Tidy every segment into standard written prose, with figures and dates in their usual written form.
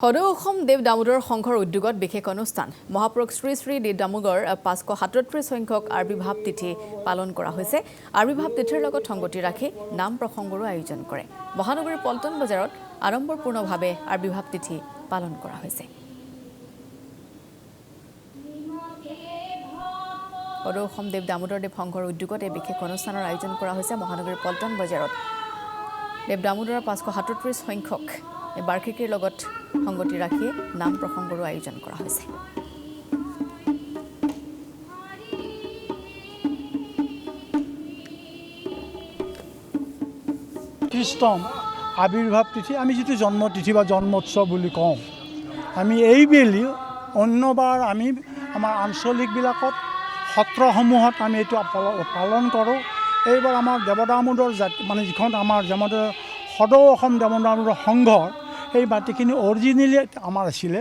সদৌ অসম দেৱ দামোদৰ সংঘৰ উদ্যোগত বিশেষ অনুষ্ঠান মহাপুৰুষ শ্ৰী শ্ৰী দেৱ দামোদৰ 537 সংখ্যক আবিৰ্ভাৱ তিথি পালন কৰা হৈছে। আবিৰ্ভাৱ তিথিৰ লগত সংগতি ৰাখি নাম প্ৰসংগৰো আয়োজন কৰে। মহানগৰীৰ পল্টন বজাৰত আড়ম্বৰপূৰ্ণভাৱে আবিৰ্ভাৱ তিথি পালন কৰা হৈছে। সদৌ অসম দেৱ দামোদৰ দেৱ সংঘৰ উদ্যোগত এই বিশেষ অনুষ্ঠানৰ আয়োজন কৰা হৈছে। মহানগৰীৰ পল্টন বজাৰত দেৱ দামোদৰ 537 সংখ্যক বাৰ্ষিকীৰ লগত সংগতি ৰাখি নাম প্ৰসংগৰো আয়োজন কৰা হৈছে। খ্ৰীষ্টম আবিৰ্ভাৱ তিথি আমি যিটো জন্ম তিথি বা জন্মোৎসৱ বুলি কওঁ, আমি এইবেলি অন্যবাৰ আমি আমাৰ আঞ্চলিকবিলাকত সত্ৰসমূহত আমি এইটো পালন কৰোঁ। এইবাৰ আমাৰ দেৱ দামোদৰ জাতি মানে যিখন আমাৰ সদৌ অসম দেৱ দামোদৰ সংঘৰ সেই মাটিখিনি অৰিজিনেলি আমাৰ আছিলে।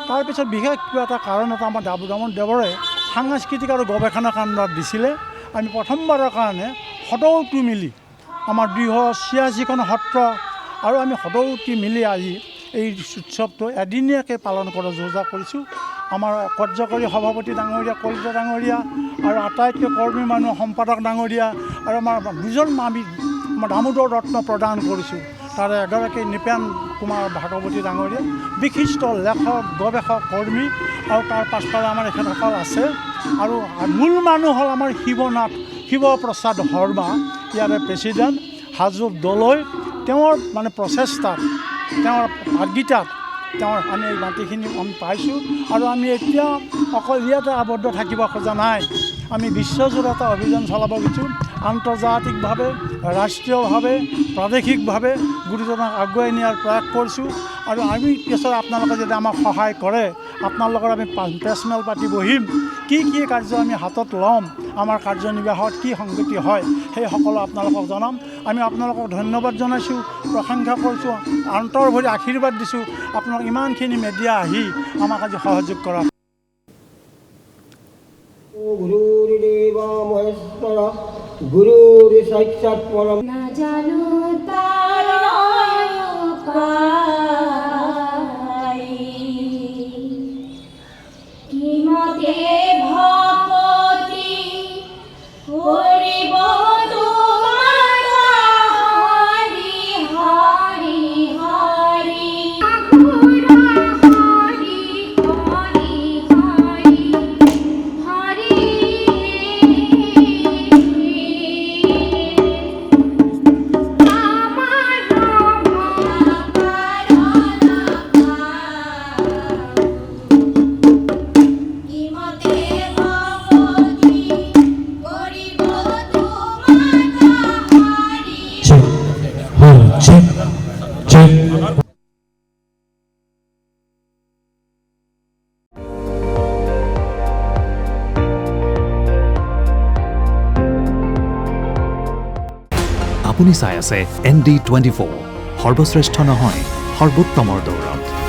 তাৰপিছত বিশেষ কিবা এটা কাৰণত আমাৰ দেৱৰে সাংস্কৃতিক আৰু গৱেষণা কাণ্ডত দিছিলে। আমি প্ৰথমবাৰৰ কাৰণে সদৌটি মিলি আমাৰ 286খন সত্ৰ আৰু আমি সদৌটি মিলি আজি এই উৎসৱটো এদিনীয়াকৈ পালন কৰা যোজনা কৰিছোঁ। আমাৰ কাৰ্যকৰী সভাপতি ডাঙৰীয়া কলিতা ডাঙৰীয়া আৰু আটাইতকৈ কৰ্মী মানুহ সম্পাদক ডাঙৰীয়া আৰু আমাৰ দুজন আমি আমাৰ দামোদৰ ৰত্ন প্ৰদান কৰিছোঁ। তাৰে এগৰাকী নৃপেন কুমাৰ ভাগৱতী ডাঙৰীয়া, বিশিষ্ট লেখক গৱেষক কৰ্মী, আৰু তাৰ পাছফালে আমাৰ এখেতসকল আছে। আৰু মূল মানুহ হ'ল আমাৰ শিৱপ্ৰসাদ শৰ্মা, ইয়াৰে প্ৰেছিডেণ্ট হাজো দলৈ। তেওঁৰ মানে প্ৰচেষ্টাত, তেওঁৰ ভাগিতাত আমি এই মাটিখিনি আমি পাইছোঁ। আৰু আমি এতিয়া অকল ইয়াতে আবদ্ধ থাকিব খোজা নাই। আমি বিশ্বজোৰা এটা অভিযান চলাব খুজিছোঁ। আন্তৰ্জাতিকভাৱে, ৰাষ্ট্ৰীয়ভাৱে, প্ৰাদেশিকভাৱে গুৰুজনাক আগুৱাই নিয়াৰ প্ৰয়াস কৰিছোঁ। আৰু আমি পিছত আপোনালোকে যদি আমাক সহায় কৰে, আপোনালোকৰ আমি পেচমেল পাতি বহিম, কি কাৰ্য আমি হাতত ল'ম, আমাৰ কাৰ্যনিৰ্বাহত কি সংগতি হয়, সেই সকলো আপোনালোকক জনাম। আমি আপোনালোকক ধন্যবাদ জনাইছোঁ, প্ৰশংসা কৰিছোঁ, অন্তৰ ভৰি আশীৰ্বাদ দিছোঁ আপোনালোক ইমানখিনি মেডিয়া আহি আমাক আজি সহযোগ কৰা। গুৰুদেৱ মহেশ্বৰ গুৰুৰ সাক্ষাৎ পৰম জানো তাৰ উপায় কিমতে ভকতি কৰিব তোমাৰ হৰি হৰি হৰি আপুনি চাই আছে ND24, সৰ্বশ্ৰেষ্ঠ নহয় সৰ্বোত্তমৰ দৌৰত।